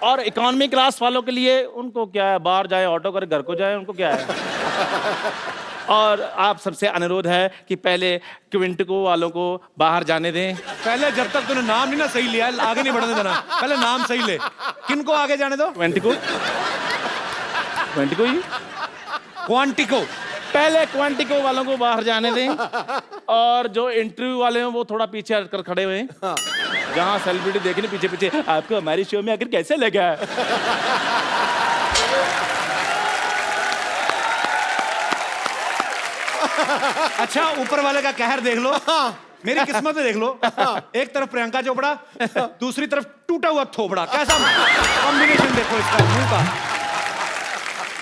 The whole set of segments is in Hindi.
और इकोनॉमी क्लास वालों के लिए उनको क्या है, बाहर जाए, ऑटो करे, घर को जाए, उनको क्या है। और आप सबसे अनुरोध है कि पहले क्विंटिको वालों को बाहर जाने दें। पहले जब तक तूने नाम नहीं ना सही लिया, आगे नहीं बढ़ने देना, पहले नाम सही ले। किनको आगे जाने दो? क्विंटिको, क्विंटिको ही, क्वांटिको। पहले क्वांटिको वालों को बाहर जाने दें, और जो इंटरव्यू वाले हैं वो थोड़ा पीछे हटकर खड़े हुए हैं। जहाँ सेलिब्रिटी देखने पीछे पीछे, आपको हमारी शो में आखिर कैसे लगा? अच्छा, ऊपर वाले का कहर देख लो, मेरी किस्मत में देख लो। एक तरफ प्रियंका चोपड़ा, दूसरी तरफ टूटा हुआ थोपड़ा। कैसा कॉम्बिनेशन देखो इसका, मुंह का।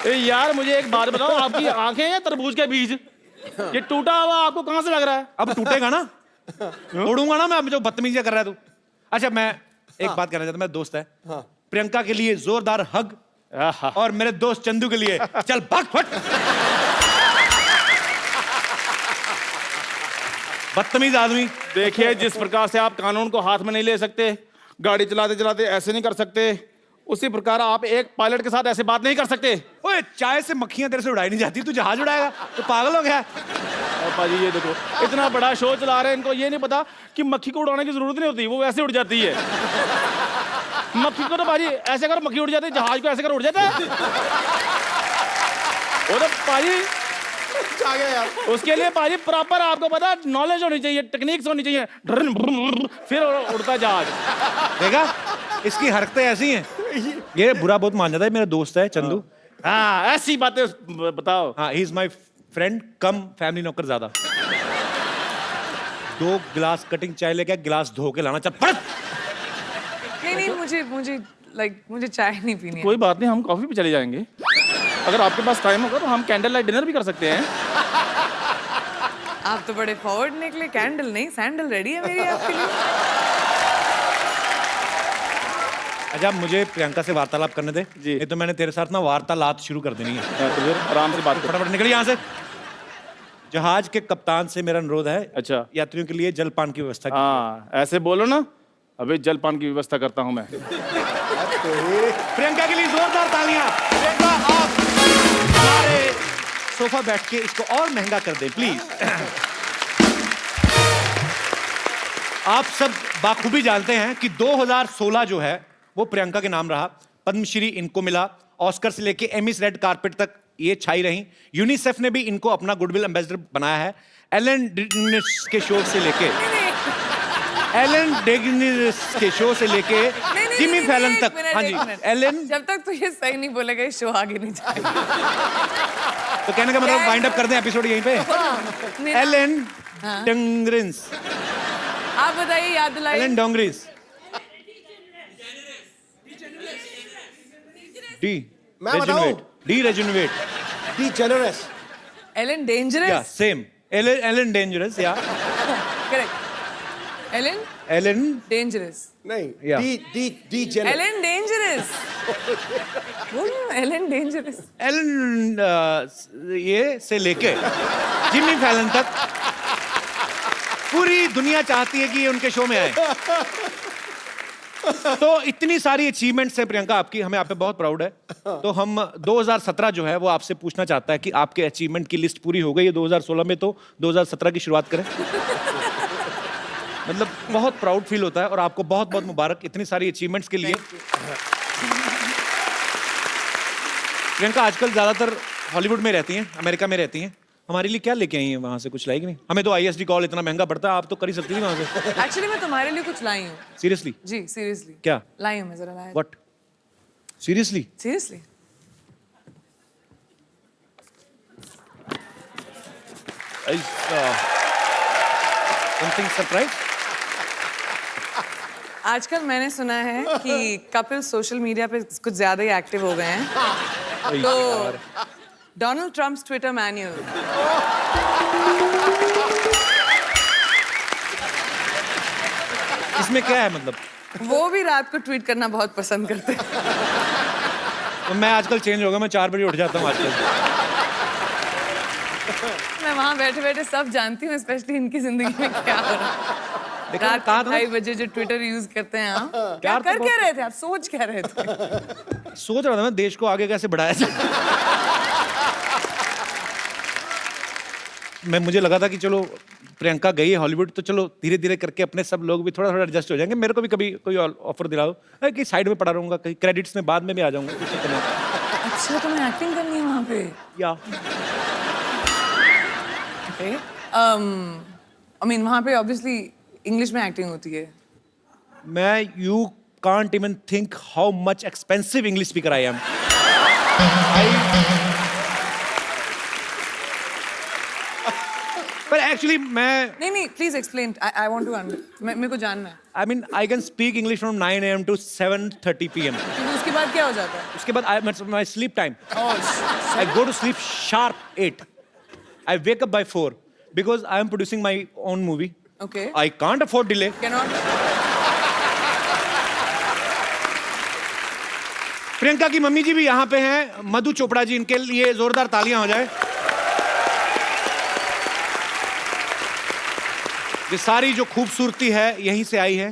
यार मुझे एक बात बताओ, आपकी आंखें हैं तरबूज के बीज, ये टूटा हुआ आपको कहां से लग रहा है? अब टूटेगा ना, तोड़ूंगा ना मैं। अब जो बदतमीजी कर रहा है तू। अच्छा, मैं एक बात कहना चाहता हूं, मेरा दोस्त है, प्रियंका के लिए जोरदार हग, और मेरे दोस्त चंदू के लिए चल भाग फट। बदतमीज आदमी। देखिए, जिस प्रकार से आप कानून को हाथ में नहीं ले सकते, गाड़ी चलाते चलाते ऐसे नहीं कर सकते, उसी प्रकार आप एक पायलट के साथ ऐसे बात नहीं कर सकते। ओए, चाय से मक्खियां तेरे से उड़ाई नहीं जाती, तू जहाज उड़ाएगा? तो पागल हो गया? पाजी ये देखो, इतना बड़ा शो चला रहे हैं, इनको ये नहीं पता कि मक्खी को उड़ाने की जरूरत नहीं होती, वो वैसे उड़ जाती है। मक्खी को तो पाजी ऐसे कर मक्खी उड़ जाती है, जहाज को ऐसे कर उड़ जाता है। वो तो पाजी आ गया यार। उसके लिए पाजी प्रॉपर आपको पता नॉलेज होनी चाहिए, टेक्निक्स होनी चाहिए, फिर उड़ता जहाज। देखा, इसकी हरकतें ऐसी हैं। ये बुरा बहुत मान जाता है। मेरा दोस्त है चंदू। हाँ, ऐसी बातें बताओ। हाँ, he is my friend come family नौकर ज्यादा। 2 गिलास कटिंग चाय लेके गिलास धो के लाना। चल पढ़। नहीं, मुझे चाय नहीं पीनी है। कोई बात नहीं, हम कॉफी पे चले जाएंगे। अगर आपके पास टाइम होगा तो हम कैंडल लाइट डिनर भी कर सकते हैं। आप तो बड़े फॉरवर्ड निकले। कैंडल नहीं, सैंडल रेडी है मेरी आपके लिए। अच्छा, मुझे प्रियंका से वार्तालाप करने दे जी। नहीं तो मैंने तेरे साथ ना वार्तालाप शुरू कर देनी है। तो फिर आराम से बात करो। फटाफट निकल यहाँ से। जहाज के कप्तान से मेरा अनुरोध है, अच्छा, यात्रियों के लिए जलपान की व्यवस्था की। हाँ, ऐसे बोलो ना। अभी जलपान की व्यवस्था करता हूँ मैं। प्रियंका के लिए जोरदार तालियां। प्रियंका, आप हमारे सोफा बैठ के इसको और महंगा कर दें प्लीज। आप सब बाखूबी जानते हैं कि 2016 जो है वो प्रियंका के नाम रहा। पद्मश्री इनको मिला, ऑस्कर से लेके एमिस रेड कारपेट तक ये छाई रही। यूनिसेफ ने भी इनको अपना गुडविल एम्बेसडर बनाया है। एलन डेगेनिस के शो से लेके जिमी फैलन तक। हाँ जी, एलन। जब तक तू ये सही नहीं बोलेगा, ये शो आगे नहीं जाएगा। तो कहने का मतलब वाइंड अप कर दें एपिसोड यहीं पे। Ellen DeGeneres. आप बताइए, याद दिलाइए। Ellen DeGeneres. मैं बताऊं? डी रेजुनवेट। DeGeneres. Ellen dangerous. Yeah same. Ellen dangerous. Yeah correct. Ellen dangerous. नहीं, yeah DeGeneres. Ellen dangerous. बोलो एलन डेंजरस। एलन ये से लेके जिमी फैलन तक पूरी दुनिया चाहती है कि ये उनके शो में आए। तो इतनी सारी अचीवमेंट्स है प्रियंका आपकी, हमें आप पे बहुत प्राउड है। तो हम 2017 जो है वो आपसे पूछना चाहता है कि आपके अचीवमेंट की लिस्ट पूरी हो गई है 2016 में, तो 2017 की शुरुआत करें। मतलब बहुत प्राउड फील होता है और आपको बहुत बहुत मुबारक इतनी सारी अचीवमेंट्स के लिए। प्रियंका आजकल ज्यादातर हॉलीवुड में रहती हैं, अमेरिका में रहती हैं। हमारे लिए क्या लेके आई हैं वहां से? कुछ लाएगी नहीं? हमें तो ISD कॉल इतना महंगा पड़ता है, आप तो कर ही सकती थी वहां से। एक्चुअली मैं तुम्हारे लिए कुछ लाई हूँ। सीरियसली? जी सीरियसली। क्या लाई हूँ मैं? जरा लाया। What? Seriously? Seriously. Something surprise? आजकल मैंने सुना है कि कपिल सोशल मीडिया पे कुछ ज्यादा ही एक्टिव हो गए हैं। तो डोनाल्ड ट्रम्प्स ट्विटर मैन्युअल। इसमें क्या है मतलब? वो भी रात को ट्वीट करना बहुत पसंद करते हैं। तो मैं आजकल चेंज हो गया, मैं 4 बजे उठ जाता हूँ आजकल। मैं वहां बैठे बैठे सब जानती हूँ, स्पेशली इनकी जिंदगी में क्या हो रहा है। रात कहा के था 2:30 बजे जो ट्विटर यूज करते हैं आप क्या प्यार तो कर क्या रहे थे आप सोच क्या रहे थे सोच रहा था मैं देश को आगे कैसे बढ़ाया जाए। मुझे लगा था कि चलो प्रियंका गई है हॉलीवुड तो चलो धीरे धीरे करके अपने सब लोग भी थोड़ा थोड़ा एडजस्ट हो जाएंगे। मेरे को भी कभी कोई ऑफर दिलाओ कि साइड में पड़ा रहूंगा, कहीं क्रेडिट्स में बाद में भी आ जाऊंगा, कुछ दिक्कत नहीं। अच्छा तुम्हें एक्टिंग करनी है वहां पे या आई मीन वहां पे ऑब्वियसली इंग्लिश में एक्टिंग होती है मैं you can't even think how much expensive English speaker I am. पर एक्चुअली मैं नहीं please explain I want to मेरे को जानना है I mean, I can speak English from 9 a.m. to 7:30 p.m. क्योंकि उसके बाद क्या हो जाता है उसके बाद my sleep time. Oh, I go to sleep sharp 8. I wake up by 4 because I am producing my own movie. okay I can't afford delay. cannot Priyanka की मम्मी जी भी यहाँ पे हैं, मधु चोपड़ा जी, इनके लिए जोरदार तालियां हो जाए। ये सारी जो खूबसूरती है यहीं से आई है।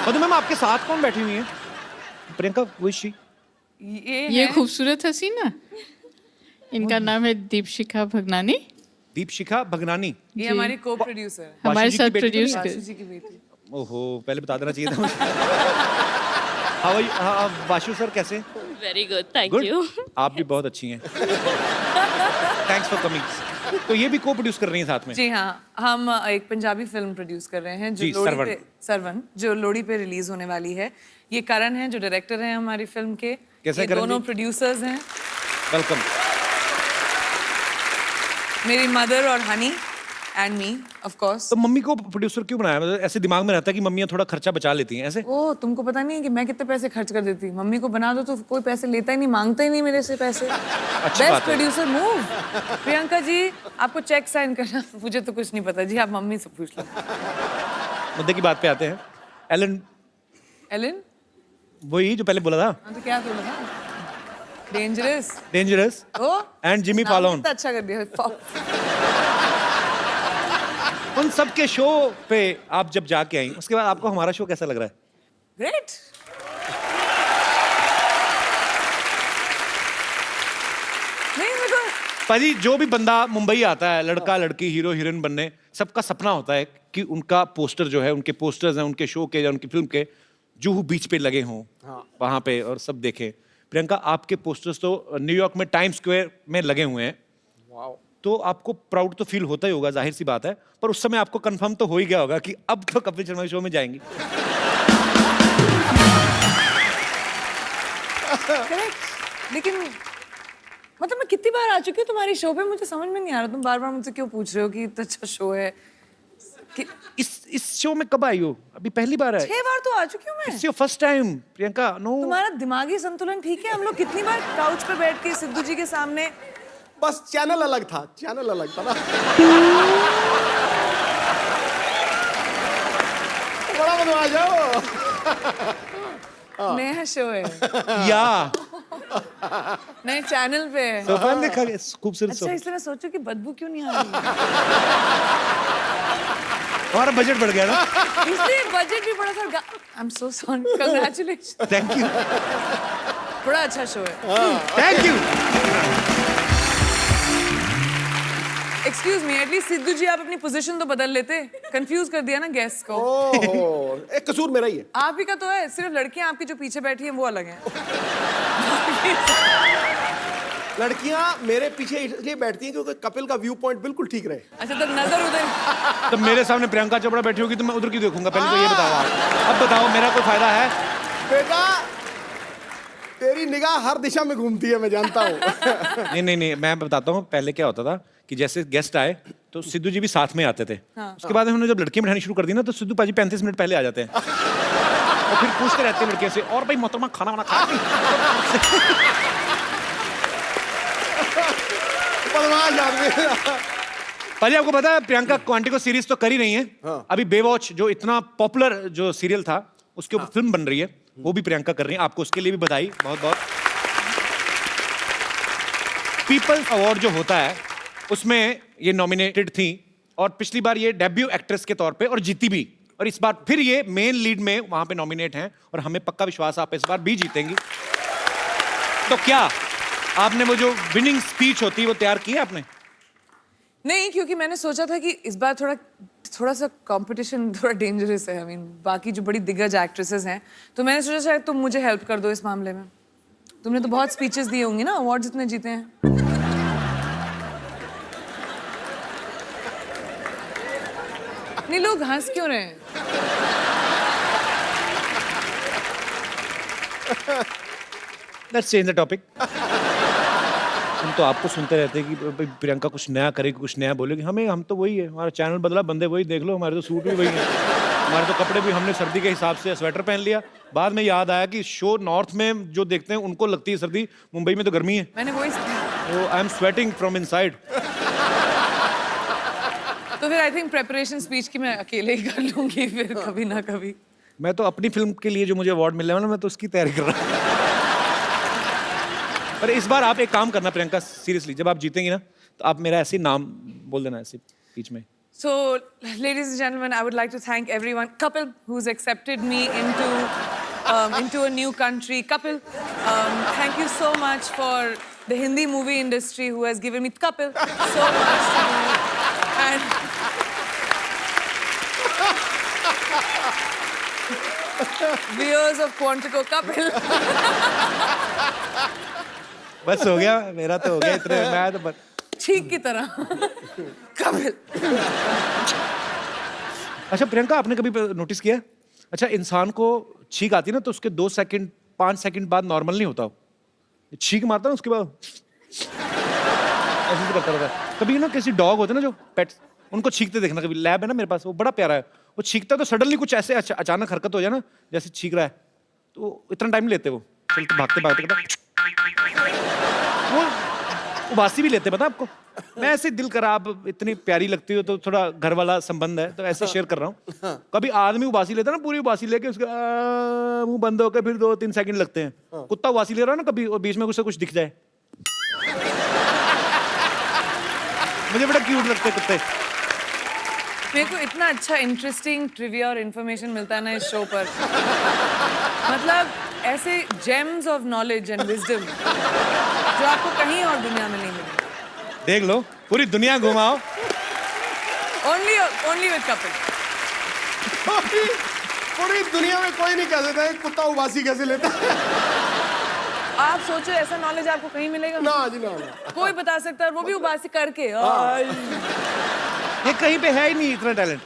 मधु मैम आपके साथ कौन बैठी हुई है? प्रियंका विशी ये खूबसूरत हसीना इनका नाम है दीपशिखा भगनानी। दीपशिखा भगनानी ये हमारी को प्रोड्यूसर है हमारे वाशु जी की साथ बेटी तो प्रोड्यूस नहीं कर वाशु जी की बेटी ओहो पहले बता देना चाहिए था मुझे। How are you? Vashu sir कैसे? Very good thank good you आप भी बहुत अच्छी हैं। Thanks for coming. तो ये भी को प्रोड्यूस कर रही हैं साथ में? जी हाँ हम एक पंजाबी फिल्म प्रोड्यूस कर रहे हैं जो जी, लोहड़ी सरवन। पे सरवन जो लोहड़ी पे रिलीज होने वाली है। ये करण हैं जो डायरेक्टर हैं हमारी फिल्म के। कैसे ये करण दोनों जी? प्रोड्यूसर्स हैं वेलकम। मेरी मदर और honey and me of course. तो मम्मी को प्रोड्यूसर क्यों बनाया? मतलब ऐसे दिमाग में रहता है कि मम्मियाँ थोड़ा खर्चा बचा लेती हैं ऐसे? ओ तुमको पता नहीं है कि मैं कितने पैसे खर्च कर देती हूँ। मम्मी को बना दो तो कोई पैसे लेता ही नहीं, मांगता ही नहीं मेरे से पैसे। बात बेस्ट है। Producer move. प्रियंका जी आपको चेक साइन करना मुझे तो कुछ नहीं पता जी, आप मम्मी से पूछ लो। मुद्दे की बात पे आते हैं। एलन एलन वही जो पहले बोला था, हाँ तो क्या बोला था? Dangerous. Dangerous O and Jimmy नाम फॉलोन। कितना अच्छा कर दिया। उन सब के शो पे आप जब जाके आई उसके बाद आपको हमारा शो कैसा लग रहा है? ग्रेट। नहीं मेरे को पाजी जो भी बंदा मुंबई आता है, लड़का लड़की हीरो हीरोइन बनने, सबका सपना होता है कि उनका पोस्टर जो है, उनके पोस्टर्स हैं उनके शो के या उनकी फिल्म के, जुहू बीच पे लगे हों वहां पे और सब देखें। प्रियंका आपके पोस्टर्स तो न्यूयॉर्क में टाइम स्क्वायर में लगे हुए हैं। तो आपको प्राउड तो फील होता ही होगा, जाहिर सी बात है, पर उस समय आपको कंफर्म तो हो ही गया होगा कि अब तो कपिल शर्मा शो में जाएंगी। करेक्ट। लेकिन मतलब मैं कितनी बार आ चुकी हूँ तुम्हारी शो पे, मुझे समझ में नहीं आ रहा तुम बार बार मुझसे क्यों पूछ रहे हो कि इतना अच्छा शो है कि इस शो में कब आई हो? अभी पहली बार है? 6 बार तो आ चुकी हूँ मैं। It's your first time Priyanka. No तुम्हारा दिमागी संतुलन ठीक है? हम लोग कितनी बार काउच पे बैठ के सिद्धू जी के सामने। बस चैनल अलग था, चैनल अलग था ना। बड़ा बदमाश हो। नया शो है या नए चैनल पे है। सोफा में देखा खूबसूरत अच्छा सोफा। इसलिए मैं सोचू कि बदबू क्यों नहीं आ रही हमारा बजट बढ़ गया ना। इसलिए बजट भी बड़ा था। I am so sorry. Congratulation. Thank you बड़ा अच्छा शो है। Thank you. Excuse me at least Sidhu ji आप अपनी पोजीशन तो बदल लेते। कंफ्यूज कर दिया ना गेस्ट को। ओहो, एक कसूर मेरा ही है। आप ही का तो है, सिर्फ लड़कियां आपकी जो पीछे बैठी हैं वो अलग हैं। लड़कियां मेरे पीछे इसलिए बैठती हैं क्योंकि कपिल का व्यू पॉइंट बिल्कुल ठीक रहे। अच्छा तब नजर उधर। तो मेरे सामने प्रियंका चोपड़ा बैठी होगी तो मैं उधर क्यों देखूंगा? पहले तो ये बताओ आप। अब बताओ मेरा कोई फायदा है? बेटा तेरी निगाह हर दिशा में घूमती है, मैं जानता हूँ। नहीं मैं बताता हूँ। पहले क्या होता था कि जैसे गेस्ट आए तो सिद्धू जी भी साथ में आते थे। उसके बाद हमने जब लड़कियां बिठानी शुरू कर दी ना तो सिद्धू पाजी 35 मिनट पहले आ जाते हैं और फिर पूछते रहते हैं लड़कियों से, और भाई मोहतरमा खाना वाना खा ली? बदमाश आदमी। पाजी आपको पता है प्रियंका क्वांटिको सीरीज तो कर ही रही है। अभी बेवॉच जो इतना पॉपुलर जो सीरियल था उसके ऊपर फिल्म बन रही है, वो भी प्रियंका कर रही है। आपको उसके लिए भी बधाई बहुत बहुत। पीपल्स अवार्ड जो होता है उसमें ये नॉमिनेटेड थी और पिछली बार ये डेब्यू एक्ट्रेस के तौर पे और जीती भी। और इस बार फिर ये मेन लीड में वहां पे नॉमिनेट हैं और हमें पक्का विश्वास आप इस बार भी जीतेंगी। तो क्या आपने वो जो विनिंग स्पीच होती है वो तैयार की है आपने? नहीं, क्योंकि मैंने सोचा था कि इस बार थोड़ा सा कंपटीशन थोड़ा डेंजरस है। I mean, बाकी जो बड़ी दिग्गज एक्ट्रेसेस हैं, तो मैंने सोचा शायद तुम मुझे हेल्प कर दो इस मामले में। तुमने तो बहुत स्पीचेस दिए होंगी ना, अवार्ड जितने जीते हैं। नहीं, लोग हंस क्यों रहे हैं? Let's change the topic. हम तो आपको सुनते रहते हैं कि भाई प्रियंका कुछ नया करेगी, कुछ नया बोलेगी। हम तो वही है, हमारा चैनल बदला, बंदे वही, देख लो हमारे तो सूट भी वही है, हमारे तो कपड़े भी हमने सर्दी के हिसाब से स्वेटर पहन लिया। बाद में याद आया कि शो नॉर्थ में जो देखते हैं उनको लगती है सर्दी, मुंबई में तो गर्मी है। मैंने वही I am sweating from inside. तो फिर आई थिंक प्रेपरेशन स्पीच की मैं अकेले ही कर लूंगी फिर कभी ना कभी। मैं तो अपनी फिल्म के लिए जो मुझे अवार्ड मिलने वाला, मैं तो उसकी तैयारी कर रहा हूँ। पर इस बार आप एक काम करना प्रियंका, सीरियसली, जब आप जीतेंगी ना तो आप मेरा ऐसे नाम बोल देना ऐसे बीच में। So, ladies and gentlemen, I would like to thank everyone. Kapil, who's accepted me into a new country. Kapil, thank you so much for the Hindi movie industry who has given me Kapil so much to do. And viewers of Quantico, Kapil. बस हो गया, मेरा तो हो गया इतने, मैं तो बस छींक की तरह कपिल। अच्छा प्रियंका, आपने कभी नोटिस किया, अच्छा इंसान को छींक आती है ना तो उसके 2 सेकंड 5 सेकंड बाद नॉर्मल नहीं होता, छींक मारता ना उसके बाद ऐसे करता रहता है। कभी ना किसी डॉग होते ना जो पेट्स, उनको छींकते देखना, कभी लैब है ना मेरे पास, वो बड़ा प्यारा है, वो छींकता तो सडनली कुछ ऐसे अचानक हरकत हो जाए ना, जैसे छींक रहा है, तो इतना टाइम नहीं लेते वो, चलते भागते भागते वो उबासी भी लेते, पता आपको। मैं ऐसे दिल करा, आप इतनी प्यारी लगती हो तो थोड़ा घर वाला संबंध है तो ऐसे शेयर कर रहा हूँ। कभी आदमी उबासी लेता ना, पूरी उबासी लेके उसका मुंह बंद होकर फिर 2-3 सेकंड लगते हैं। कुत्ता उबासी ले रहा है ना कभी, और बीच में कुछ दिख जाए, मुझे बड़ा क्यूट लगते हैं कुत्ते। मेरे को इतना अच्छा इंटरेस्टिंग ट्रिविया और इन्फॉर्मेशन मिलता है ना इस शो पर, मतलब ऐसे James of knowledge and wisdom जो आपको कहीं और दुनिया में नहीं मिलेंगे। देख लो, पूरी दुनिया घुमाओ, ओनली विद कपिल। पूरी दुनिया में कोई नहीं कह सकता है कुत्ता उबासी कैसे लेता है। आप सोचो ऐसा नॉलेज आपको कहीं मिलेगा? ना जी ना। कोई बता सकता है, वो भी उबासी करके। ये कहीं पे है ही नहीं इतना टैलेंट।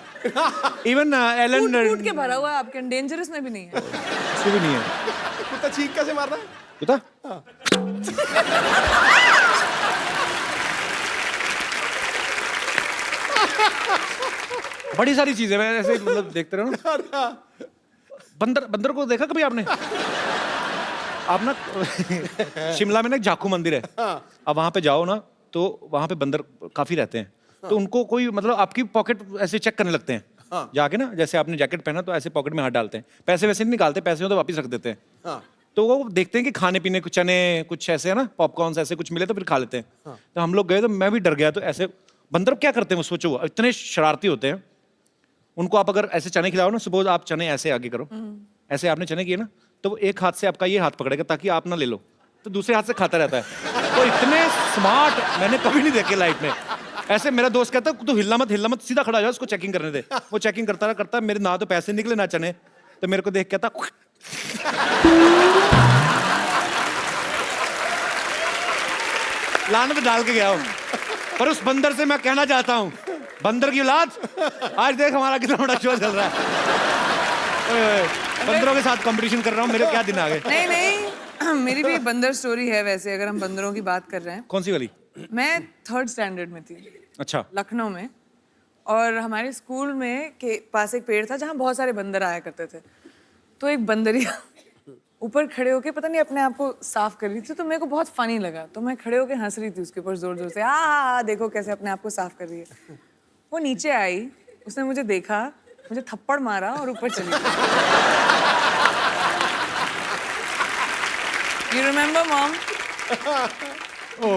इवन एलन कूट के भरा हुआ है आपके, डेंजरस में भी नहीं है। उसमें भी नहीं है। कुत्ता चीख कैसे मारता है? कुत्ता बड़ी सारी चीजें मैं ऐसे मतलब देखते रहो ना। बंदर को देखा कभी आपने? आप ना शिमला में ना एक जाखू मंदिर है, अब वहां पे जाओ ना तो वहां पे बंदर काफी रहते हैं, तो उनको कोई मतलब आपकी पॉकेट ऐसे चेक करने लगते हैं। जाके ना, जैसे आपने जैकेट पहना तो ऐसे पॉकेट में हाथ डालते हैं, पैसे वैसे नहीं निकालते, पैसे हो तो वापस रख देते हैं। तो वो देखते हैं कि खाने पीने कुछ चने कुछ ऐसे है ना, पॉपकॉर्न ऐसे कुछ मिले तो फिर खा लेते हैं। तो हम लोग गए तो मैं भी डर गया, तो ऐसे बंदर क्या करते हैं वो सोचो, इतने शरारती होते हैं। उनको आप अगर ऐसे चने खिलाओ ना, सपोज आप चने ऐसे आगे करो, ऐसे आपने चने किए ना, तो वो एक हाथ से आपका ये हाथ पकड़ेगा ताकि आप ना ले लो, तो दूसरे हाथ से खाता रहता है। तो इतने स्मार्ट मैंने कभी नहीं देखे लाइफ में। ऐसे मेरा दोस्त कहता है तू हिलना मत, सीधा खड़ा हो जा, उसको चेकिंग करने दे। वो चेकिंग करता मेरे ना तो पैसे निकले ना चने, तो मेरे को देख कहता लानत डाल के गया हूं। पर उस बंदर से मैं कहना चाहता हूं, बंदर की औलाद, आज देख हमारा कितना बड़ा शो चल रहा है। बंदरों के साथ कंपटीशन कर रहा हूं, मेरे क्या दिन आ गए। नहीं मेरी भी एक बंदर स्टोरी है वैसे, अगर हम बंदरों की बात कर रहे हैं। कौन सी वाली? मैं 3rd स्टैंडर्ड में थी। अच्छा। लखनऊ में, और हमारे स्कूल में के पास एक पेड़ था जहाँ बहुत सारे बंदर आया करते थे। तो एक बंदरिया ऊपर खड़े होके पता नहीं अपने आप को साफ कर रही थी, तो मेरे को बहुत फनी लगा, तो मैं खड़े होके हंस रही थी उसके ऊपर जोर जोर से, हाँ देखो कैसे अपने आप को साफ कर रही है। वो नीचे आई, उसने मुझे देखा, मुझे थप्पड़ मारा और ऊपर चली गई। You remember, mom?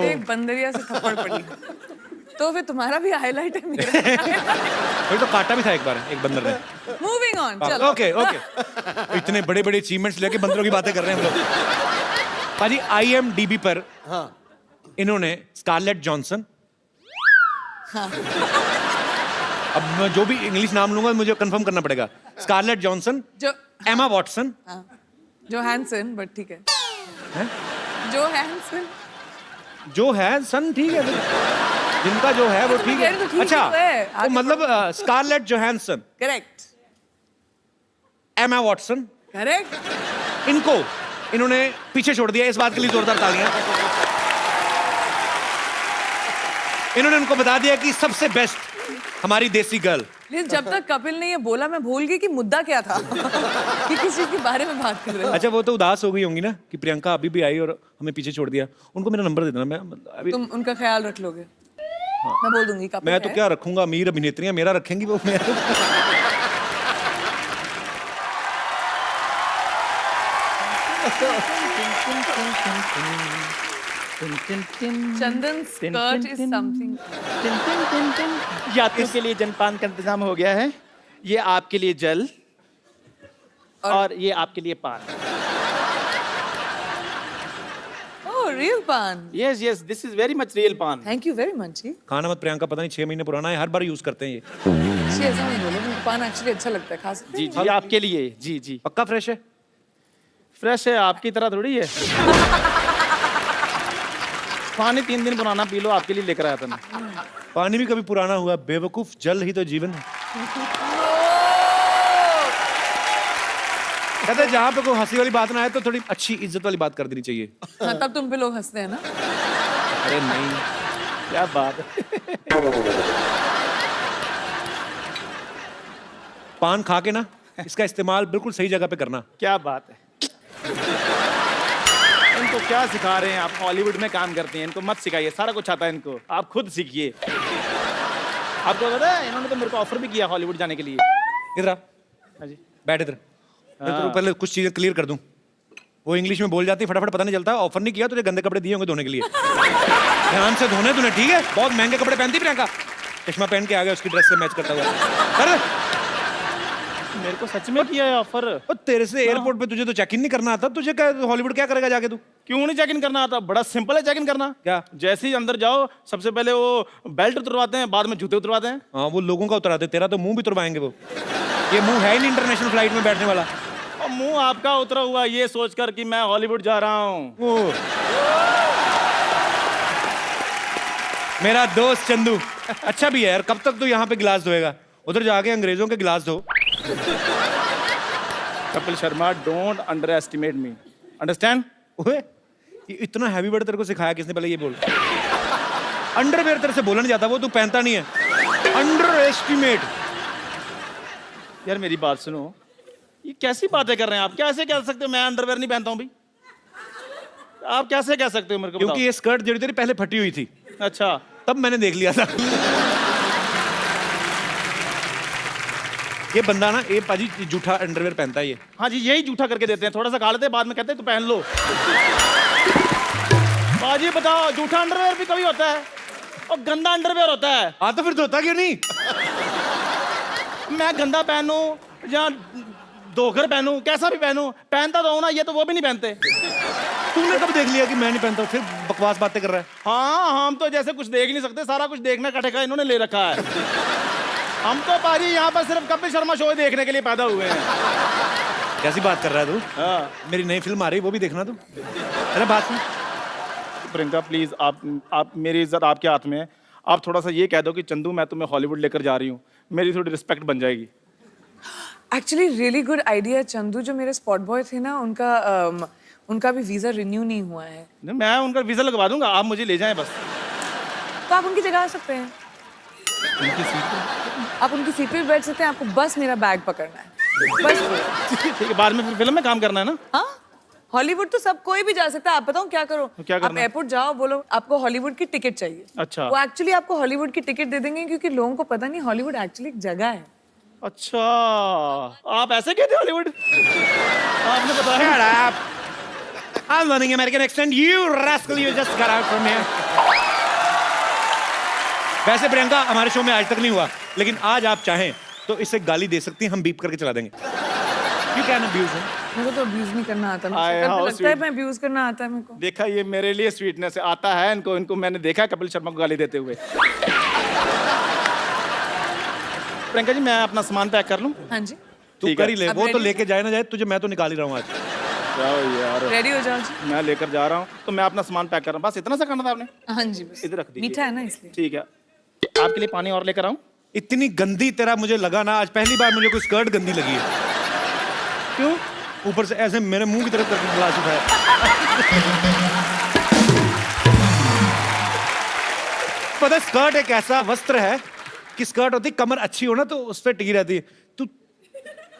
एक बंदरिया से थप्पड़ पड़ी। तो फिर तुम्हारा भी हाईलाइट है मेरा। वही तो काटा भी था एक बार एक बंदर ने। मूविंग ऑन, चलो। ओके ओके, इतने बड़े बड़े अचीवमेंट्स लेके बंदरों की बातें कर रहे हैं हम लोग। पाजी IMDb पर इन्होंने स्कारलेट जॉनसन, अब मैं जो भी इंग्लिश नाम लूंगा मुझे कंफर्म करना पड़ेगा। स्कारलेट जॉनसन, जो एमा वॉटसन, जो हैंसन, बट ठीक है। जो हैंसन, जो है सन, ठीक है जिनका जो है वो तो मैं ठीक कह रही हूँ, है। ठीक अच्छा तो है, तो आगे मतलब Scarlett Johansson, correct Emma Watson, correct. इनको इन्होंने पीछे छोड़ दिया। इस बात के लिए जोरदार तालियां। इन्होंने उनको बता दिया कि सबसे बेस्ट हमारी देसी गर्ल। लेकिन जब तक कपिल ने ये बोला मैं भूल गई कि मुद्दा क्या था। कि किस चीज के बारे में बात कर रहे हो। अच्छा वो तो उदास हो गई होंगी ना कि प्रियंका अभी भी आई और हमें पीछे छोड़ दिया। उनको मेरा नंबर दे देना, मैं अभी तुम उनका ख्याल रख लोगे। मैं बोल दूंगी कपिल मैं तो है। क्या रखूंगा, अमीर अभिनेत्रियां मेरा रखेंगी वो। चंदन स्कर्ट इज समथिंग। यात्रियों के लिए जलपान का इंतजाम हो गया है। ये आपके लिए जल और ये आपके लिए पान। ओह रियल पान। Yes yes, this is very much real पान। थैंक यू वेरी मच जी। खाना मत प्रियंका, पता नहीं 6 महीने पुराना है, हर बार यूज करते हैं ये। जी ऐसा नहीं बोलो, मुझे पान एक्चुअली अच्छा लगता है, खा सकते जी हैं? जी आपके लिए। जी जी पक्का फ्रेश है? फ्रेश है, आपकी तरह थोड़ी है। पानी 3 दिन पुराना पी लो, आपके लिए लेकर आया था मैं। पानी भी कभी पुराना हुआ बेवकूफ, जल ही तो जीवन है। कहते हैं जहाँ पे कोई हंसी वाली बात ना आए तो थोड़ी अच्छी इज्जत वाली बात कर देनी चाहिए। हाँ, तब तुम पे लोग हंसते हैं ना। अरे नहीं, क्या बात है। पान खा के ना इसका इस्तेमाल बिल्कुल सही जगह पे करना। क्या बात है। इनको क्या सिखा रहे हैं आप? हॉलीवुड में काम करते हैं, इनको मत सिखाइए, सारा कुछ आता है इनको, आप खुद सीखिए। आपको पता है इन्होंने तो मेरे को ऑफर भी किया हॉलीवुड जाने के लिए। इधर आ, हाँ जी। बैठ इधर। मैं तो पहले कुछ चीजें क्लियर कर दूं। वो इंग्लिश में बोल जाती फटाफट, पता नहीं चलता। ऑफर नहीं किया, तुझे गंदे कपड़े दिए होंगे धोने के लिए। ध्यान से धोने तूने, ठीक है? बहुत महंगे कपड़े पहनती प्रियंका। चश्मा पहन के आ गया उसकी ड्रेस से मैच करता हुआ। कर मेरे को सच में किया है ऑफर। और तेरे से एयरपोर्ट पे तुझे तो चेक इन नहीं करना आता, तुझे क्या हॉलीवुड क्या करेगा जाके तू? क्यों नहीं चेक इन करना आता? बड़ा सिंपल है चेक इन करना। क्या? जैसे ही अंदर जाओ सबसे पहले वो बेल्ट उतरवाते हैं, बाद में जूते उतरवाते हैं। हाँ वो लोगों का उतराते, तेरा तो मुंह भी उतरवाएंगे वो। ये मुंह है ही नहीं इंटरनेशनल फ्लाइट में बैठने वाला। और मुंह आपका उतरा हुआ ये सोचकर कि मैं हॉलीवुड जा रहा हूँ। मेरा दोस्त चंदू अच्छा भी है यार। कब तक तू यहाँ पे गिलास धोएगा? उधर जाके अंग्रेजों के गिलास धो। Kapil Sharma, don't under estimate me, understand? ओए ये इतना हैवी वर्ड तेरे को सिखाया किसने? पहले ये बोल। अंडरवेयर तेरे से बोला नहीं जाता, वो तू पहनता नहीं है। Under estimate. यार मेरी बात सुनो, ये कैसी बातें कर रहे हैं आप? कैसे कह सकते हो मैं अंडरवेयर नहीं पहनता हूँ भाई? आप कैसे कह सकते हो मेरे को? क्योंकि ये स्कर्ट जो तेरी पहले फटी हुई थी, अच्छा तब मैंने देख लिया था। ये बंदा ना, ये पाजी जूठा अंडरवेयर पहनता है ये। हाँ जी, यही जूठा करके देते हैं, थोड़ा सा खा लेते हैं, बाद में कहते हैं तू पहन लो। बाजी बताओ, जूठा अंडरवेयर भी कभी होता है और गंदा अंडरवेयर होता है। हाँ तो फिर धोता क्यों नहीं? मैं गंदा पहनूं या धोकर पहनूं, कैसा भी पहनूं, पहनता तो हूं ना, ये तो वो भी नहीं पहनते। तूने कब देख लिया कि मैं नहीं पहनता? फिर बकवास बातें कर रहा है। हाँ हम तो जैसे कुछ देख नहीं सकते, सारा कुछ देखने का ठेका इन्होंने ले रखा है। हम तो पाजी यहाँ पर सिर्फ कपिल शर्मा शो देखने के लिए पैदा हुए हैं। कैसी बात कर रहा है तू? हाँ। मेरी नई फिल्म आ रही, वो भी देखना तू। अरे बात सुन। प्रियंका प्लीज, आप मेरी इज्जत आपके हाथ में है। आप थोड़ा सा ये कह दो कि चंदू मैं तुम्हें हॉलीवुड लेकर जा रही हूँ, मेरी थोड़ी रिस्पेक्ट बन जाएगी। Actually really good idea. Chandu जो मेरे स्पॉट बॉय थे ना, उनका भी वीजा रिन्यू नहीं हुआ है। मैं उनका वीजा लगवा दूंगा, आप मुझे ले जाएं बस। तो आप उनकी जगह आ सकते हैं। उनकी सीट आप उनकी सीट पे बैठ सकते हैं, आपको बस मेरा बैग पकड़ना है बस। ठीक है, बाद में फिर फिल्म में काम करना है ना? हाँ, हॉलीवुड तो सब कोई भी जा सकता है। आप बताओ क्या करो? क्या आप करना है? एयरपोर्ट जाओ, बोलो आपको हॉलीवुड की टिकट चाहिए। अच्छा। वो एक्चुअली आपको हॉलीवुड की टिकट दे देंगे, क्योंकि लोगों को पता नहीं हॉलीवुड एक्चुअली एक जगह है। अच्छा, आप ऐसे कहते हो हॉलीवुड? आपने बताया। Shut up. I'm learning American accent. You rascal, you just got out from here. वैसे प्रियंका हमारे शो में आज तक नहीं हुआ, लेकिन आज आप चाहें तो इसे गाली दे सकती हैं, हम बीप करके चला देंगे। You can abuse him. मेरे को तो अब्यूज नहीं करना आता, आए, मेरे को how लगता है sweet. मैं अब्यूज करना आता है मेरे को। देखा, ये मेरे लिए स्वीटनेस आता है इनको मैंने देखा है कपिल शर्मा को गाली देते हुए। प्रियंका जी, मैं अपना सामान पैक कर लूं? हाँ जी, तू ठीक कर है। ही ले, अब वो तो ready लेके जाए ना जाए, तुझे मैं तो निकाल ही रहा हूँ आज। जाओ यार, रेडी हो जाओ जी। मैं लेकर जा रहा हूँ, तो मैं अपना सामान पैक कर रहा हूँ। बस इतना सा करना था आपने? हाँ जी, बस इधर रख दीजिए। मीठा है ना इसलिए। ठीक है, आपके लिए पानी और लेकर आऊं? इतनी गंदी तेरा मुझे लगा ना, आज पहली बार मुझे कोई स्कर्ट गंदी लगी है। क्यों? ऊपर से ऐसे मेरे मुंह की तरफ करके गिलास उठाया। पता है, स्कर्ट एक ऐसा वस्त्र है कि स्कर्ट होती, कमर अच्छी हो ना तो उस पर टिकी रहती है। तू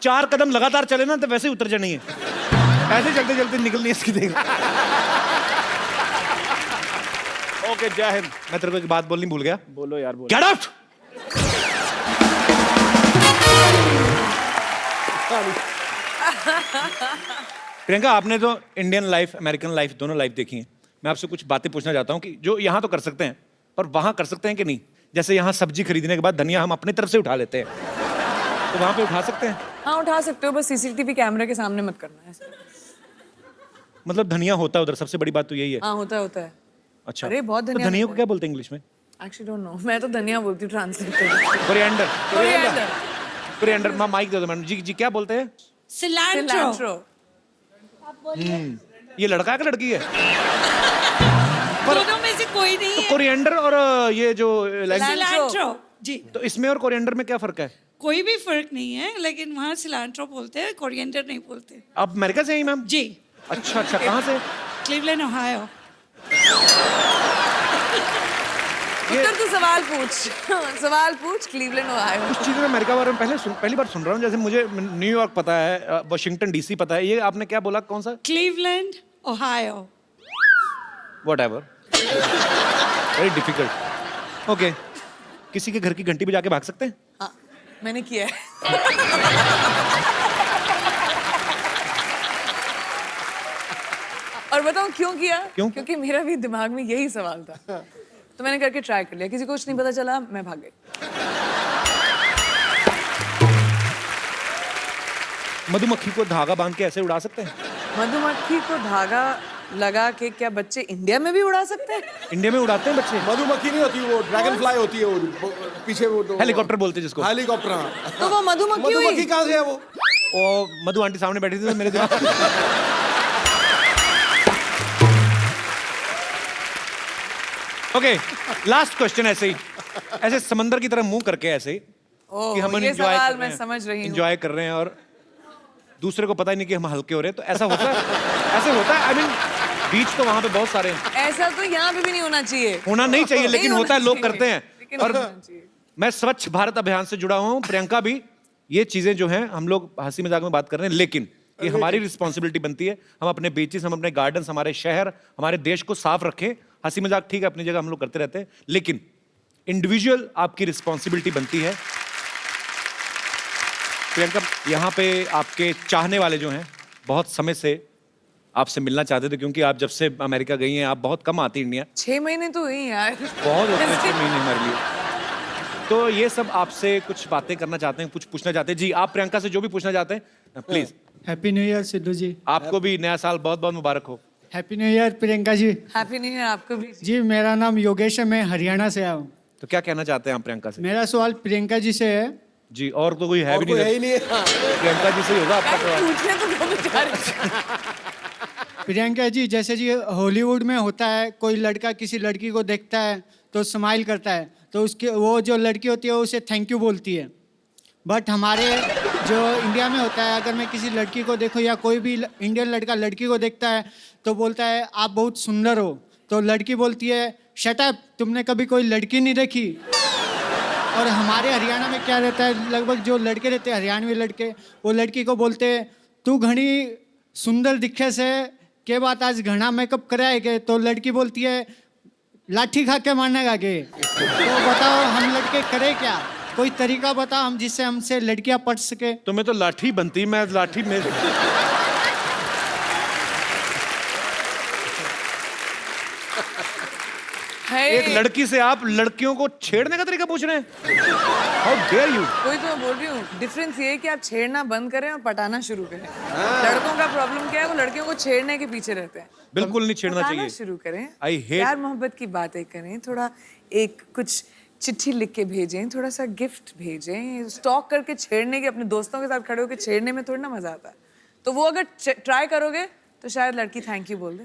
4 कदम लगातार चले ना तो वैसे ही उतर जानी है, ऐसे चलते चलते निकलनी है इसकी। देख, ओके, जय हिंद। मैं तेरे को एक बात बोलनी भूल गया। बोलो यार, बोलो। Get out. प्रियंका, आपने तो इंडियन लाइफ, अमेरिकन लाइफ दोनों लाइफ देखी है। मैं आपसे कुछ बातें पूछना चाहता हूँ कि जो यहाँ तो कर सकते हैं पर वहाँ कर सकते हैं कि नहीं। जैसे यहाँ सब्जी खरीदने के बाद धनिया हम अपनी तरफ से उठा लेते हैं, तो वहाँ पे उठा सकते हैं? हाँ, उठा सकते हो, बस सीसीटीवी कैमरे के सामने मत करना है ऐसा। मतलब धनिया होता है उधर, सबसे बड़ी बात तो यही है। हाँ, होता है। अच्छा, अरे, बहुत तो धनिया धनिया होता को क्या बोलते हैं इंग्लिश में? एक्चुअली डोंट नो, मैं तो धनिया बोलती हूँ ट्रांसलेट करके। कोरिएंडर। कोरिएंडर। कोरिएंडर। माइक दे दो मैडम जी। जी क्या बोलते हैं? सिलैंट्रो। ये लड़का है कि लड़की है? दोनों में से कोई नहीं तो है। कोरिएंडर और ये जो सिलैंट्रो जी। तो इसमें और कोरिएंडर में क्या फर्क है? कोई भी फर्क नहीं है, लेकिन वहाँ सिलैंट्रो बोलते हैं, कोरिएंडर नहीं बोलते। आप अमेरिका से ही मैम? जी, अच्छा, कहाँ से? Cleveland, Ohio. उत्तर तू सवाल पूछ। Cleveland, Ohio. कुछ चीज़ें मैं अमेरिका के बारे में पहली बार सुन रहा हूँ। जैसे मुझे न्यूयॉर्क पता है, वाशिंगटन डीसी पता है, ये आपने क्या बोला, कौन सा? Cleveland, Ohio. Whatever. Very difficult. Okay. किसी के घर की घंटी बजा के भाग सकते हैं? हाँ, मैंने किया है। और बताऊं क्यों किया? क्यों? क्योंकि मेरा भी दिमाग में यही सवाल था, तो मैंने करके ट्राई कर लिया। किसी को कुछ नहीं पता चला, मैं भाग गई। मधुमक्खी को धागा बांध के ऐसे उड़ा सकते हैं? मधुमक्खी को धागा लगा के क्या बच्चे इंडिया में भी उड़ा सकते हैं? इंडिया में उड़ाते हैं बच्चे। मधुमक्खी नहीं होती, वो ड्रैगन फ्लाई होती है, वो पीछे वो तो हेलीकॉप्टर बोलते हैं जिसको। हेलीकॉप्टर। हाँ। तो वो मधुमक्खी हुई। मधुमक्खी कहाँ से है वो? ओ, मधु आंटी सामने बैठी थी तो मेरे दिमाग ओके, लास्ट क्वेश्चन ऐसे ही, ऐसे समंदर की तरह मुंह करके ऐसे ही कि हम ये सवाल मैं समझ रही हूँ। एंजॉय कर रहे हैं और दूसरे को पता ही नहीं कि हम हल्के हो रहे हैं, तो ऐसा होता है? ऐसे होता है? आई मीन बीच तो वहां पे बहुत सारे हैं। ऐसा तो यहाँ पे भी नहीं होना चाहिए। होना नहीं चाहिए, लेकिन नहीं होता है, होना लोग करते हैं। लेकिन और होना चाहिए। मैं स्वच्छ भारत अभियान से जुड़ा हुआ हूँ, प्रियंका भी। ये चीजें जो हैं हम लोग हंसी मजाक में बात कर रहे हैं, लेकिन ये हमारी रिस्पॉन्सिबिलिटी बनती है। हम अपने बीचेस, हम अपने गार्डन्स, हमारे शहर, हमारे देश को साफ रखें। हंसी मजाक ठीक है अपनी जगह, हम लोग करते रहते हैं, लेकिन इंडिविजुअल आपकी रिस्पॉन्सिबिलिटी बनती है। प्रियंका, यहाँ पे आपके चाहने वाले जो हैं बहुत समय से आपसे मिलना चाहते थे, क्योंकि आप जब से अमेरिका गई हैं, आप बहुत कम आती इंडिया। 6 महीने तो हुई यार। बहुत होते हैं 6 महीने हमारे लिए। तो ये सब आपसे कुछ बातें करना चाहते हैं, कुछ पूछना चाहते हैं। जी, आप प्रियंका से जो भी पूछना चाहते हैं please. Happy new year Sidhu ji. आपको भी नया साल बहुत बहुत मुबारक हो। Happy new year Priyanka ji. Happy new year आपको भी। जी, मेरा नाम योगेश है, मैं हरियाणा से आया हूँ। तो क्या कहना चाहते हैं आप प्रियंका से? मेरा सवाल प्रियंका जी से है। जी, और तो कोई है और भी कोई है नहीं, ही नहीं है। हाँ। प्रियंका जी से ही होगा आपका सवाल। पूछने तो दो बेचारे। प्रियंका जी, जैसे जी हॉलीवुड में होता है, कोई लड़का किसी लड़की को देखता है तो स्माइल करता है, तो उसके वो जो लड़की होती है उसे थैंक यू बोलती है। बट हमारे जो इंडिया में होता है, अगर मैं किसी लड़की को देखूं या कोई भी इंडियन लड़का लड़की को देखता है तो बोलता है आप बहुत सुंदर हो, तो लड़की बोलती है शट अप, तुमने कभी कोई लड़की नहीं देखी। और हमारे हरियाणा में क्या रहता है, लगभग जो लड़के रहते हैं हरियाणवी लड़के, वो लड़की को बोलते हैं तू घनी सुंदर दिखे से के बात आज घना मेकअप कराए के, तो लड़की बोलती है लाठी खा के मारने के। तो बताओ हम लड़के करें क्या? कोई तरीका बताओ हम जिससे हमसे लड़कियां पढ़ सके। तुम्हें तो लाठी बनती, मैं लाठी में एक लड़की से आप लड़कियों को छेड़ने का तरीका पूछ रहे हैं? How dare you. वही तो मैं बोल रही हूँ, डिफरेंस ये है कि आप छेड़ना बंद करें और पटाना शुरू करें। लड़कों का प्रॉब्लम क्या है, वो लड़कियों को छेड़ने के पीछे रहते हैं। बिल्कुल नहीं छेड़ना पटाना चाहिए। शुरू करें, I hate- प्यार मोहब्बत की बातें करें, थोड़ा एक कुछ चिट्ठी लिख के भेजें, थोड़ा सा गिफ्ट भेजें। स्टॉक करके छेड़ने के, अपने दोस्तों के साथ खड़े होकर छेड़ने में थोड़ी ना मजा आता है। तो वो अगर ट्राई करोगे तो शायद लड़की थैंक यू बोल दे।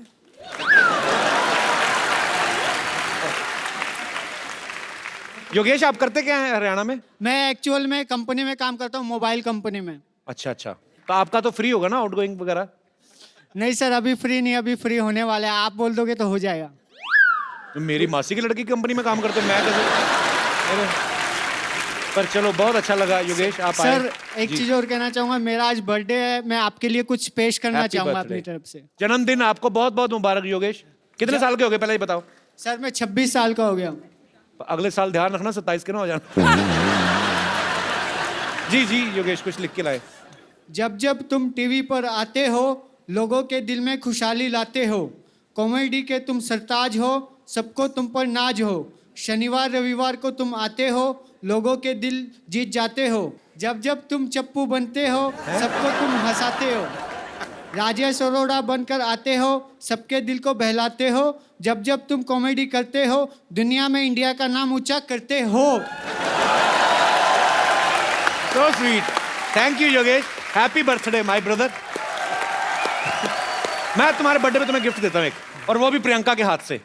योगेश, आप करते क्या हैं हरियाणा में? मैं एक्चुअल में कंपनी में काम करता हूँ, मोबाइल कंपनी में। अच्छा अच्छा, तो आपका तो फ्री होगा ना आउटगोइंग वगैरह? नहीं सर, अभी फ्री नहीं, अभी फ्री होने वाला है। आप बोल दोगे तो हो जाएगा। तो मेरी मासी की लड़की की कंपनी में काम करते हो, मैं कैसे? पर चलो, बहुत अच्छा लगा योगेश आप आए। सर एक जी। चीज और कहना चाहूंगा, मेरा आज बर्थडे है, मैं आपके लिए कुछ पेश करना Happy चाहूंगा birthday। अपनी तरफ से। जन्मदिन आपको बहुत बहुत मुबारक योगेश। कितने साल के हो गए पहले ही बताओ? सर मैं 26 साल का हो गया। अगले साल ध्यान रखना 27 के ना हो जाना। जी जी योगेश, कुछ लिख के लाए। जब जब तुम टीवी पर आते हो, लोगों के दिल में खुशहाली लाते हो। कॉमेडी के तुम सरताज हो, सबको तुम पर नाज हो। शनिवार रविवार को तुम आते हो, लोगों के दिल जीत जाते हो। जब जब तुम चप्पू बनते हो, सबको तुम हंसाते हो। राजेश अरोड़ा बनकर आते हो, सबके दिल को बहलाते हो। जब जब तुम कॉमेडी करते हो, दुनिया में इंडिया का नाम ऊंचा करते हो। So sweet, thank you Yogesh. Happy birthday my brother. मैं तुम्हारे बर्थडे पे तुम्हें गिफ्ट देता हूँ एक, और वो भी प्रियंका के हाथ से।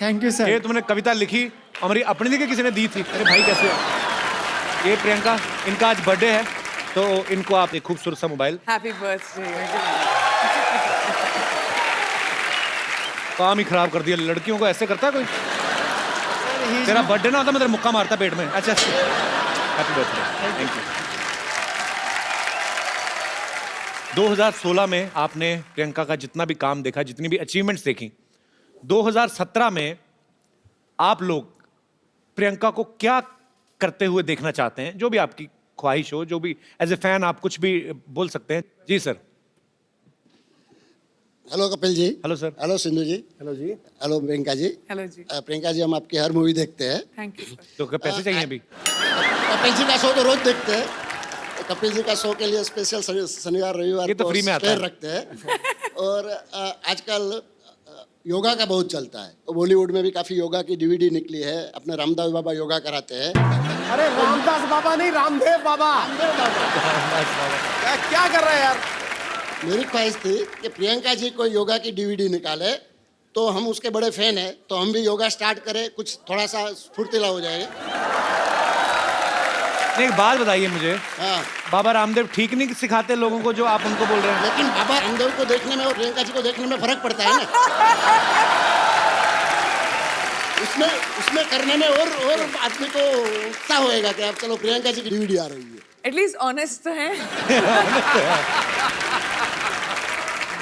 थैंक यू ये सर। तुमने कविता लिखी और मेरी अपनी नहीं, किसी ने दी थी। अरे भाई कैसे हो? ये प्रियंका, इनका आज बर्थडे है, तो इनको आप एक खूबसूरत सा मोबाइल। Happy birthday. काम ही खराब कर दिया, लड़कियों को ऐसे करता है कोई? तेरा बर्थडे ना होता मैं तेरा मुक्का मारता पेट में। अच्छा, हैप्पी बर्थडे, थैंक यू। 2016 में आपने प्रियंका का जितना भी काम देखा, जितनी भी अचीवमेंट्स देखी, 2017 में आप लोग प्रियंका को क्या करते हुए देखना चाहते हैं? जो भी आपकी ख्वाहिश हो, जो भी एज ए फैन आप कुछ भी बोल सकते हैं। जी sir. Hello Kapil ji. Hello sir. Hello Sindhu ji. Hello जी। हेलो प्रियंका जी। हेलो जी। प्रियंका जी, हम आपकी हर मूवी देखते हैं। Thank you sir. तो क्या पैसे चाहिए अभी? कपिल जी का शो तो रोज देखते हैं। कपिल जी का शो के लिए स्पेशल शनिवार रविवार ये तो फ्री में आता है। रखते हैं। और आजकल योगा का बहुत चलता है। बॉलीवुड में भी काफी योगा की डीवीडी निकली है। अपने रामदेव बाबा योगा कराते हैं। अरे रामदास बाबा नहीं, रामदेव बाबा। क्या कर रहे हैं यार? मेरी ख्वाहिश थी कि प्रियंका जी कोई योगा की डीवीडी निकाले, तो हम उसके बड़े फैन हैं, तो हम भी योगा स्टार्ट करें, कुछ थोड़ा सा फुर्तीला हो जाएगा। एक बात बताइए मुझे, हाँ, बाबा रामदेव ठीक नहीं सिखाते लोगों को जो आप उनको बोल रहे हैं? लेकिन बाबा रामदेव को देखने में और प्रियंका जी को देखने में फर्क पड़ता है ना। उसमें करने में और आदमी को उत्साह होएगा कि अब चलो प्रियंका जी की डीवीडी आ रही है। एटलीस्ट ऑनेस्ट तो है।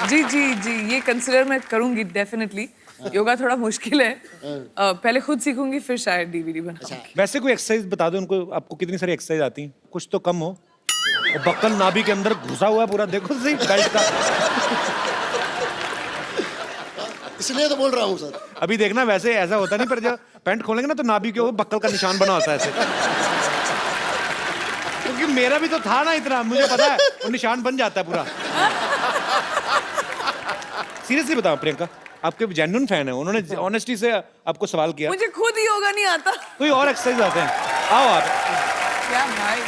जी जी जी, ये कंसिडर मैं करूंगी डेफिनेटली। योगा थोड़ा मुश्किल है, पहले खुद सीखूंगी फिर शायद डीवीडी बनाऊंगी। वैसे कोई एक्सरसाइज बता दो उनको, आपको कितनी सारी एक्सरसाइज आती हैं? कुछ तो कम हो। वो बक्कल नाभि के अंदर घुसा हुआ है पूरा, देखो सही बेल्ट का। इसलिए तो बोल रहा हूँ सर। अभी देखना, वैसे ऐसा होता नहीं, पर जब पैंट खोलेंगे ना तो नाभि के ऊपर बक्कल का निशान बना होता है ऐसे। क्योंकि मेरा भी तो था ना इतना, मुझे पता है वो निशान बन जाता है पूरा। सीरियसली बताओ प्रियंका, आपके जेन्युइन फैन है, उन्होंने ऑनेस्टी से आपको सवाल किया। मुझे खुद ही योगा नहीं आता। कोई और एक्सरसाइज आते हैं? आओ आप। क्या भाई?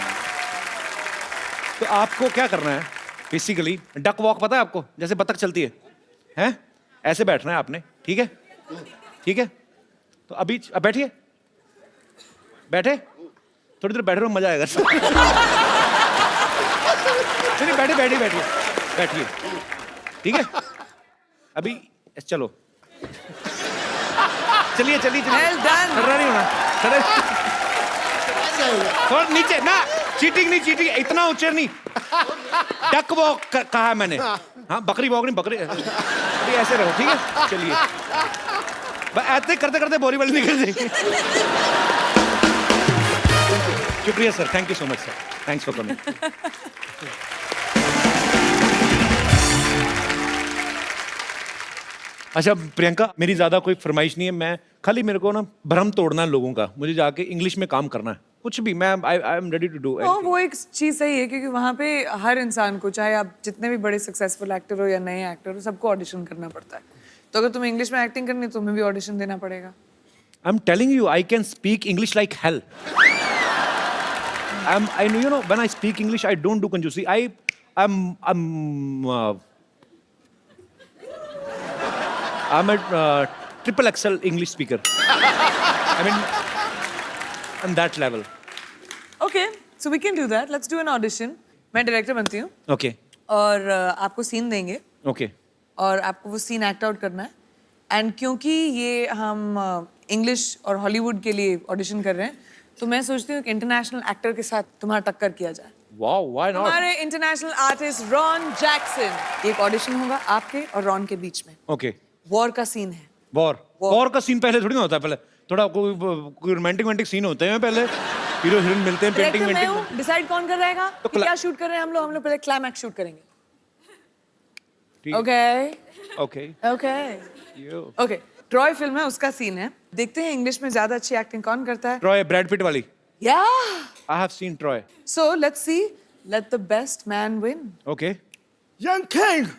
तो आपको क्या करना है बेसिकली? डक वॉक पता है आपको, जैसे बतख चलती है, हैं? ऐसे बैठना है आपने, ठीक है? ठीक है, तो अभी अब बैठिए, बैठे, थोड़ी देर बैठे रहो, मजा आएगा। चलिए बैठिए बैठिए बैठिए बैठिए, ठीक है? अभी चलो, चलिए चलिए चलिए। Well done. खड़ा नहीं होना, खड़ा थोड़ा नीचे ना, चीटिंग नहीं, चीटिंग इतना ऊंचे नहीं। डक वॉक कहा है मैंने। हाँ, बकरी वॉक नहीं, बकरी। अभी ऐसे रहो, ठीक है? चलिए, ऐसे करते करते बोरी वाली निकल जाएगी। शुक्रिया sir, thank you so much sir, thanks for coming. अच्छा प्रियंका, मेरी ज्यादा कोई फरमाइश नहीं है, मैं खाली मेरे को ना भ्रम तोड़ना है लोगों का, मुझे जाके इंग्लिश में काम करना है, कुछ भी मैं I am ready to do. हाँ, वो एक चीज सही है क्योंकि वहाँ पे हर इंसान को, चाहे आप जितने भी बड़े सक्सेसफुल एक्टर हो या नए एक्टर हो, सबको ऑडिशन करना पड़ता है। तो अगर तुम्हें इंग्लिश में एक्टिंग करनी है, तुम्हें भी ऑडिशन देना पड़ेगा। I'm telling you, I can speak English like hell. I know, you know, when I speak English, I don't do conjusi. I'm a triple XL English speaker. I mean, on that level. Okay, so we can do that. Let's do an audition. मैं डायरेक्टर बनती हूँ Okay, और आपको सीन देंगे okay. और आपको वो सीन एक्ट आउट करना है। एंड क्योंकि ये हम इंग्लिश और हॉलीवुड के लिए ऑडिशन कर रहे हैं, तो मैं सोचती हूँ कि इंटरनेशनल एक्टर के साथ तुम्हारा टक्कर किया जाए। Wow, why not? हमारे इंटरनेशनल आर्टिस्ट रॉन जैक्सन। एक ऑडिशन होगा आपके और रॉन के बीच में। Okay. वॉर का सीन है। वॉर का सीन पहले थोड़ी ना होता है, पहले थोड़ा कोई रोमांटिक सीन होते हैं, पहले हीरो हीरोइन मिलते हैं, पेंटिंग मैं वेंटिंग। हूँ, डिसाइड कौन कर रहेगा तो कि क्या शूट कर रहे हैं हम लोग पहले क्लाइमैक्स शूट करेंगे। Okay Okay. Okay okay. Troy film है, उसका सीन है। देखते हैं इंग्लिश में ज्यादा अच्छी एक्टिंग कौन करता है। Troy, Brad Pitt वाली। या I have seen Troy. So let's see, let the best man win. Okay. Young king,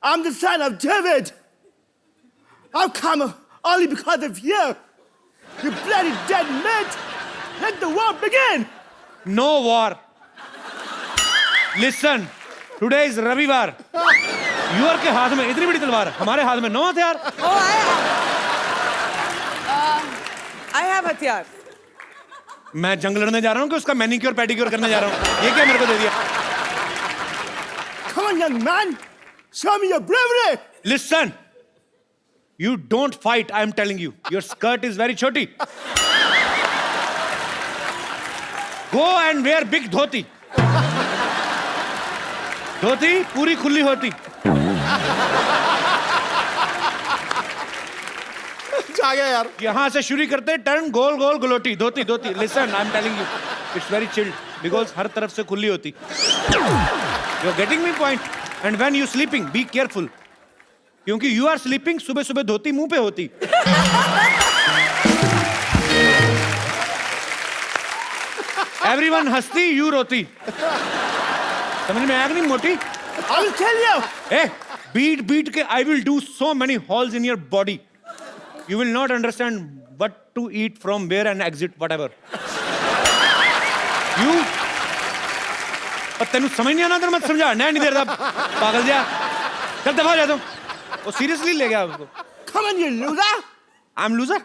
I'm the son of David. I've come only because of you. You bloody dead meat. Let the war begin. No war. Listen, today is रविवार। यूर के हाथ में इतनी बड़ी तलवार, हमारे हाथ में 9 हथियार। आई हैव हथियार। मैं जंग लड़ने जा रहा हूँ कि उसका मैनिक्योर पेडिक्योर करने जा रहा हूँ? ये क्या मेरे को दे दिया? Come on, young man. Show me your bravery. Listen, you don't fight. I am telling you. Your skirt is very choti. Go and wear big dhoti. धोती पूरी खुली होती। आ गया यार। यहाँ से शुरू करते turn goal goal galouti dhoti dhoti. Listen, I am telling you, it's very chilled because हर तरफ से खुली होती। You're getting me point? And when you sleeping, be careful. क्योंकि you are sleeping, सुबह सुबह धोती मुंह पे होती। Everyone हंसती, you रोती। समझ में आया कि नहीं मोटी? I will tell you. Beat के I will do so many holes in your body. You will not understand what to eat from where and exit whatever. You और तेनू समझ नहीं आना, तेरे मत समझा नहीं दे रहा पागल जा। चल दफा जा तुम। वो सीरियसली ले गया उसको। Come on, you loser. I'm loser.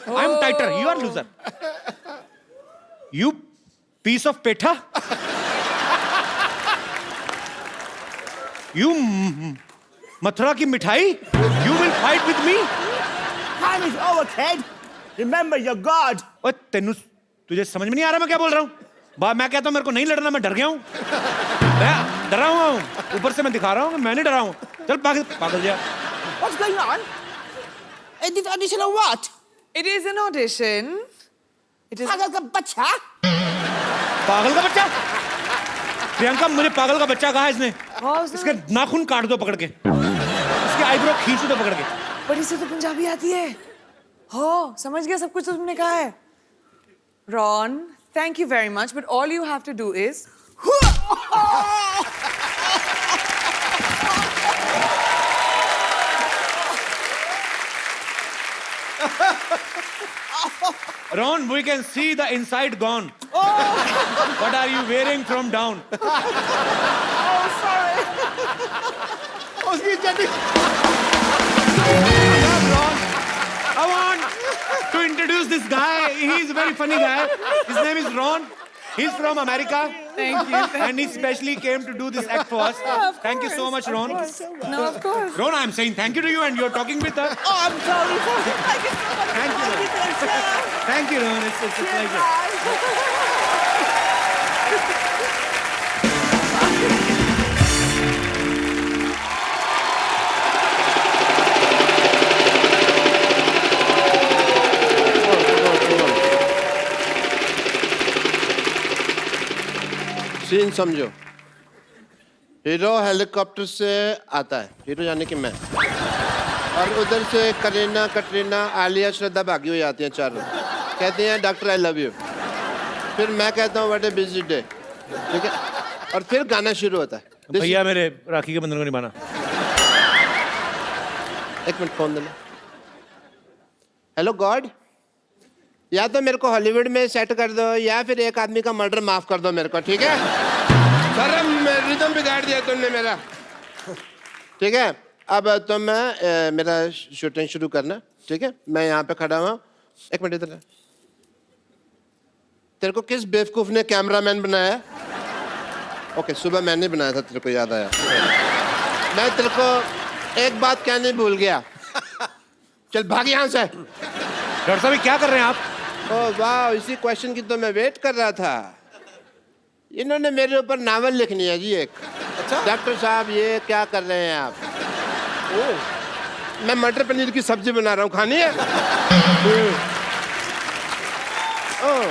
I'm tighter. You are loser. You piece of petha. You Mathura की मिठाई। You will fight with me. Time is over, kid. Remember your God. और तेनू तुझे समझ में नहीं आ रहा मैं क्या बोल रहा हूँ? मैं कहता हूँ मेरे को नहीं लड़ना, मैं डर गया हूँ। मैं डरा हुआ हूँ, ऊपर से मैं दिखा रहा हूँ कि मैं नहीं डरा हूँ। चल पागल जा। What's going on? Is this audition or what? It is an audition. It is. पागल का बच्चा? पागल का बच्चा? प्रियंका, मुझे पागल का बच्चा कहा इसने। How's इसके नाखून काट दो पकड़ के, इसके आईब्रो खींच दो पकड़ के। पर इसे तो पंजाबी आती है। हो, समझ गया सब कुछ तो तुमने कहा है। Ron, thank you very much, but all you have to do is Ron, we can see the inside gone. What are you wearing from down? उसकी जल्दी। I want to introduce this guy. He's a very funny guy. His name is Ron. He's from America. Thank you. And he specially came to do this act for us. Thank you so much, Ron. No, of course. Ron, I'm saying thank you to you and you're talking with us. Oh, I'm sorry. Thank you so much. Thank you, Ron. Thank you, Ron. It's a pleasure. Scene समझो। हीरो हेलीकॉप्टर से आता है, हीरो यानी कि मैं। और उधर से करीना, कटरीना, आलिया, श्रद्धा भागी हुई आती हैं चारों, कहती हैं डॉक्टर आई लव यू। फिर मैं कहता हूँ व्हाट ए बिजी डे, ठीक है, और फिर गाना शुरू होता है। भैया मेरे राखी के बंधन को निभाना। एक मिनट फोन देना। हेलो गॉड, या तो मेरे को हॉलीवुड में सेट कर दो या फिर एक आदमी का मर्डर माफ कर दो मेरे को, ठीक है? सर रिदम बिगाड़ दिया तुमने मेरा, ठीक है? अब तो मैं मेरा शूटिंग शुरू करना, ठीक है? मैं यहाँ पे खड़ा हुआ। एक मिनट इधर। तेरे को किस बेवकूफ ने कैमरामैन बनाया? ओके, सुबह मैंने बनाया था, तेरे को याद आया। मैं तेरे को एक बात कहने भूल गया। चल भाग यहाँ से। डॉक्टर साहब ये क्या कर रहे हैं आप? ओह वाह, इसी क्वेश्चन की तो मैं वेट कर रहा था। इन्होंने मेरे ऊपर नावल लिखनी है जी एक। अच्छा? डॉक्टर साहब ये क्या कर रहे हैं आप? ओह, मैं मटर पनीर की सब्जी बना रहा हूँ, खानी है? ओह,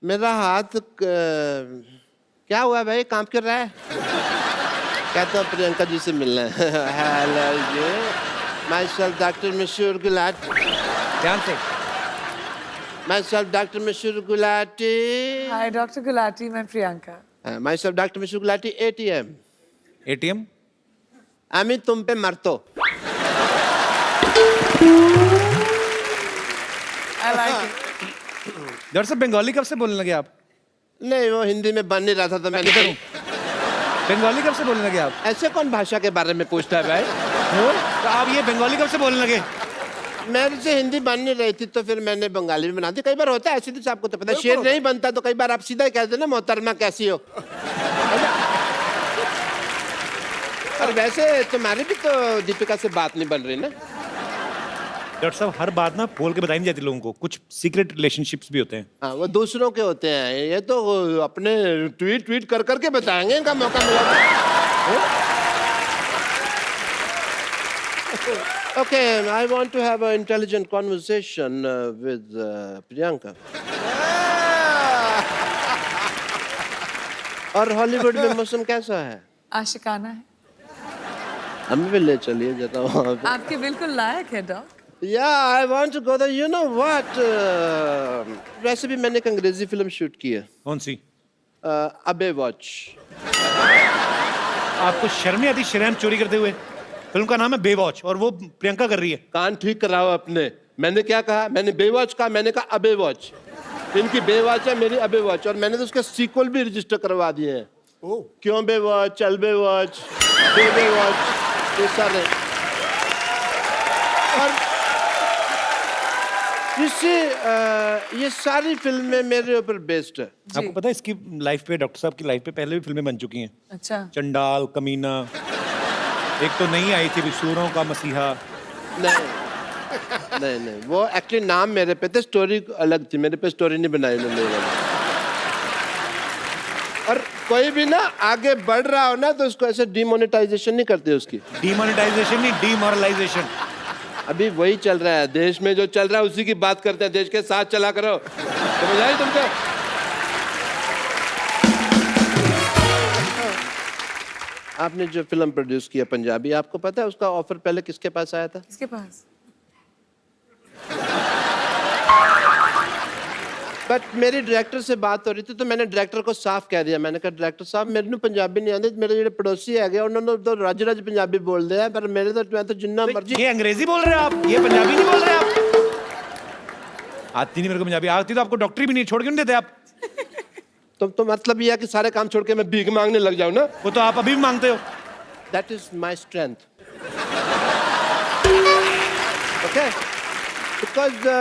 मेरा हाथ क्या हुआ भाई, कांप क्यों रहा है? कहता हूँ प्रियंका जी से मिलना है। Hello ji, myself doctor Mashoor Gulati. ध्यान से। My self doctor Mashoor Gulati. Hi doctor Gulati, मैं Priyanka. My self doctor Mashoor Gulati, ATM। ATM? आमी तुम पे मरतो। I like it. डॉक्टर साहब बंगाली कब से बोलने लगे आप? नहीं, वो हिंदी में बन नहीं रहा था तो मैंने करूँ। बंगाली कब से बोलने लगे आप? ऐसे कौन भाषा के बारे में पूछता है भाई? तो आप ये बंगाली कब से बोलने लगे? मेरे से हिंदी बन नहीं रही थी तो फिर मैंने बंगाली में बना दी। कई बार होता है ऐसे, तो आपको तो पता है, शेर नहीं बनता तो कई बार आप सीधा ही कहते ना मोहतरमा कैसी हो। और वैसे तुम्हारी भी तो दीपिका से बात नहीं बन रही ना? डॉक्टर साहब हर बात ना बोल के बताई नहीं जाती लोगों को, कुछ सीक्रेट रिलेशनशिप्स भी होते हैं। हाँ, वो दूसरों के होते हैं, ये तो अपने ट्वीट कर करके बताएंगे, इनका मौका मिला। Okay, I want to have a intelligent conversation with Priyanka. और हॉलीवुड में मौसम कैसा है? आशिकाना है। हमें भी ले चलिए जरा वहाँ पे। आपके बिल्कुल लायक है dock. Yeah, I want to go there. You know what? वैसे भी मैंने एक अंग्रेजी फिल्म शूट की है। कौन सी? अबे वॉच। आपको शर्म नहीं आती शर्म चोरी करते हुए? फिल्म का नाम है बेवॉच और वो प्रियंका कर रही है। कान ठीक कराओ अपने। मैंने क्या कहा? मैंने बेवॉच कहा, मैंने कहा अबे वॉच। इनकी बेवॉच है, मेरी अबे वॉच, और मैंने तो उसके सीक्वल भी रजिस्टर करवा दिए हैं। क्यों बेवॉच, चल बेवॉच, बेवॉच, ये सारे। और ये सारी फिल्में मेरे ऊपर बेस्ड है। आपको पता है इसकी लाइफ पे, डॉक्टर साहब की लाइफ पे पहले भी फिल्में बन चुकी हैं। अच्छा। चंडाल, कमीना, एक तो नई आई थी सूरों का मसीहा। नहीं नहीं नहीं, वो एक्चुअली नाम मेरे पे थे, स्टोरी अलग थी, मेरे पे स्टोरी नहीं बनाई उन्होंने। और कोई भी ना आगे बढ़ रहा हो ना तो उसको ऐसे डिमोनेटाइजेशन नहीं करते उसकी। डिमोनेटाइजेशन नहीं, डिमोरलाइजेशन। अभी वही चल रहा है देश में, जो चल रहा है उसी की बात करते हैं। देश के साथ चला करो, समझ आई तुमको? आपने जो फिल्म प्रोड्यूस किया पंजाबी, आपको पता है उसका ऑफर पहले किसके पास आया था? किसके पास? बट मेरी डायरेक्टर से बात हो रही थी तो मैंने डायरेक्टर को साफ कह दिया। मैंने कहा डायरेक्टर साहब मेरे को पंजाबी नहीं आती, मेरे जो पड़ोसी है उन्होंने तो रज रज पंजाबी बोल दिया, पर मेरे तो मैं तो जिन्ना मर्जी। ये अंग्रेजी बोल रहे हो आप, ये पंजाबी नहीं बोल रहे आप? आती नहीं मेरे को पंजाबी, आती तो आपको डॉक्टरी भी नहीं छोड़ के नहीं देते आप। तो मतलब ये है कि सारे काम छोड़ के मैं भीख मांगने लग जाऊं ना? वो तो आप अभी भी मांगते हो। That is my strength. Okay, because